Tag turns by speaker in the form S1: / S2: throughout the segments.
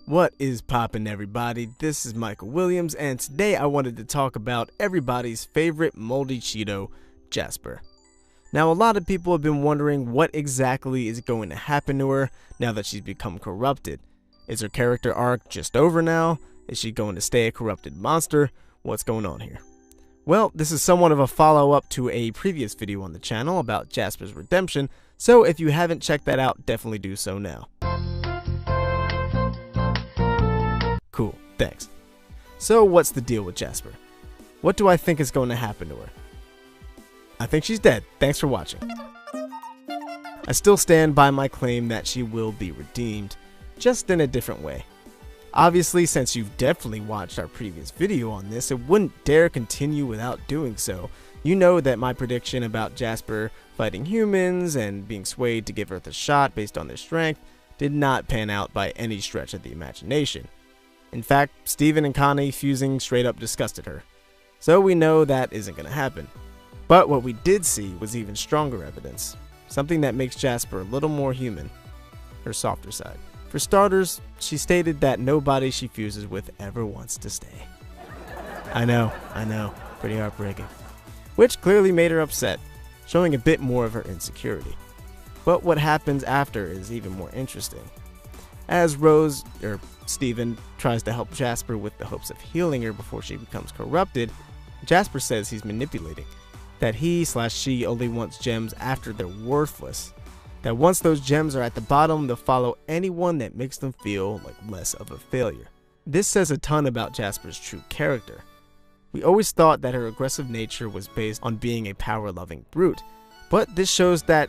S1: What is poppin', everybody? This is Michael Williams, and today I wanted to talk about everybody's favorite moldy Cheeto, Jasper. Now, a lot of people have been wondering what exactly is going to happen to her now that she's become corrupted. Is her character arc just over now? Is she going to stay a corrupted monster? What's going on here? Well, this is somewhat of a follow-up to a previous video on the channel about Jasper's redemption, so if you haven't checked that out, definitely do so now. Cool, thanks. So what's the deal with Jasper? What do I think is going to happen to her? I think she's dead. Thanks for watching. I still stand by my claim that she will be redeemed, just in a different way. Obviously, since you've definitely watched our previous video on this, it wouldn't dare continue without doing so. You know that my prediction about Jasper fighting humans and being swayed to give Earth a shot based on their strength did not pan out by any stretch of the imagination. In fact, Steven and Connie fusing straight up disgusted her. So we know that isn't going to happen. But what we did see was even stronger evidence. Something that makes Jasper a little more human. Her softer side. For starters, she stated that nobody she fuses with ever wants to stay. I know, pretty heartbreaking. Which clearly made her upset, showing a bit more of her insecurity. But what happens after is even more interesting. As Steven tries to help Jasper with the hopes of healing her before she becomes corrupted, Jasper says he's manipulating. That he/she only wants gems after they're worthless. That once those gems are at the bottom, they'll follow anyone that makes them feel like less of a failure. This says a ton about Jasper's true character. We always thought that her aggressive nature was based on being a power-loving brute, but this shows that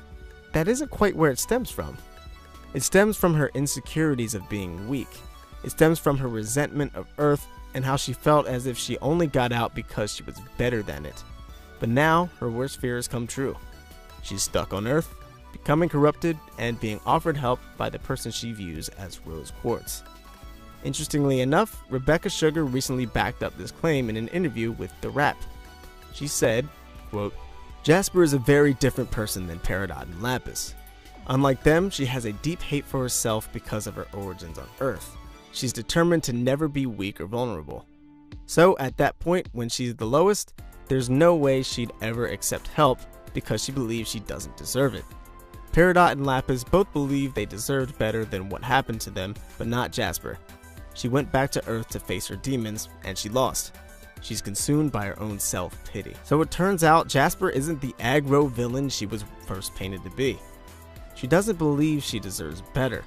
S1: isn't quite where it stems from. It stems from her insecurities of being weak. It stems from her resentment of Earth and how she felt as if she only got out because she was better than it. But now, her worst fears come true. She's stuck on Earth, becoming corrupted, and being offered help by the person she views as Rose Quartz. Interestingly enough, Rebecca Sugar recently backed up this claim in an interview with The Wrap. She said, quote, "Jasper is a very different person than Peridot and Lapis. Unlike them, she has a deep hate for herself because of her origins on Earth. She's determined to never be weak or vulnerable. So at that point, when she's the lowest, there's no way she'd ever accept help because she believes she doesn't deserve it. Peridot and Lapis both believe they deserved better than what happened to them, but not Jasper. She went back to Earth to face her demons, and she lost. She's consumed by her own self-pity." So it turns out Jasper isn't the aggro villain she was first painted to be. She doesn't believe she deserves better.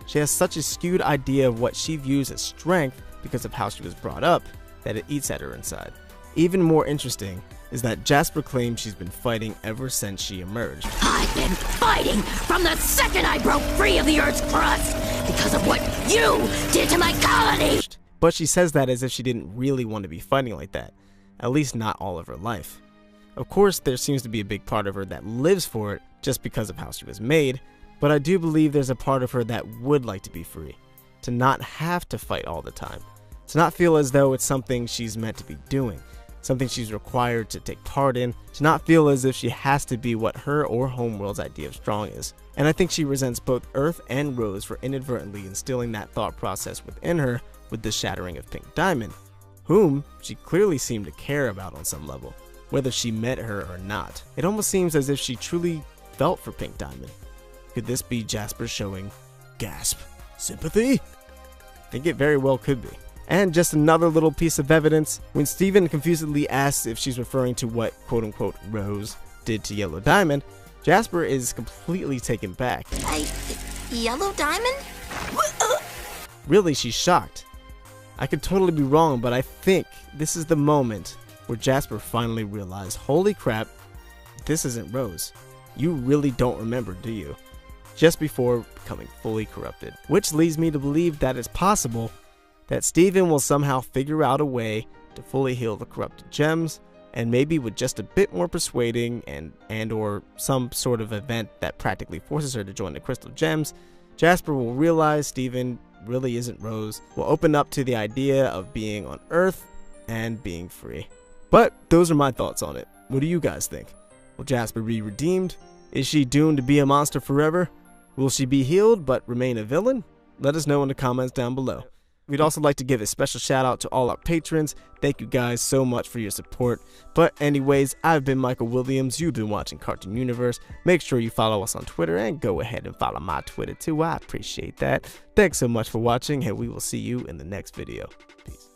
S1: She has such a skewed idea of what she views as strength because of how she was brought up that it eats at her inside. Even more interesting is that Jasper claims she's been fighting ever since she emerged.
S2: "I've been fighting from the second I broke free of the Earth's crust because of what you did to my colony!"
S1: But she says that as if she didn't really want to be fighting like that, at least not all of her life. Of course, there seems to be a big part of her that lives for it just because of how she was made, but I do believe there's a part of her that would like to be free, to not have to fight all the time, to not feel as though it's something she's meant to be doing, something she's required to take part in, to not feel as if she has to be what her or Homeworld's idea of strong is. And I think she resents both Earth and Rose for inadvertently instilling that thought process within her with the shattering of Pink Diamond, whom she clearly seemed to care about on some level, whether she met her or not. It almost seems as if she truly felt for Pink Diamond. Could this be Jasper showing, gasp, sympathy? I think it very well could be. And just another little piece of evidence, when Steven confusedly asks if she's referring to what quote-unquote Rose did to Yellow Diamond, Jasper is completely taken back.
S2: Yellow Diamond?
S1: Really, she's shocked. I could totally be wrong, but I think this is the moment where Jasper finally realized, holy crap, this isn't Rose. You really don't remember, do you? Just before becoming fully corrupted. Which leads me to believe that it's possible that Steven will somehow figure out a way to fully heal the corrupted gems, and maybe with just a bit more persuading and or some sort of event that practically forces her to join the crystal gems, Jasper will realize Steven really isn't Rose, will open up to the idea of being on Earth and being free. But those are my thoughts on it. What do you guys think? Will Jasper be redeemed? Is she doomed to be a monster forever? Will she be healed but remain a villain? Let us know in the comments down below. We'd also like to give a special shout out to all our patrons. Thank you guys so much for your support. But anyways, I've been Michael Williams. You've been watching Cartoon Universe. Make sure you follow us on Twitter and go ahead and follow my Twitter too. I appreciate that. Thanks so much for watching, and we will see you in the next video. Peace.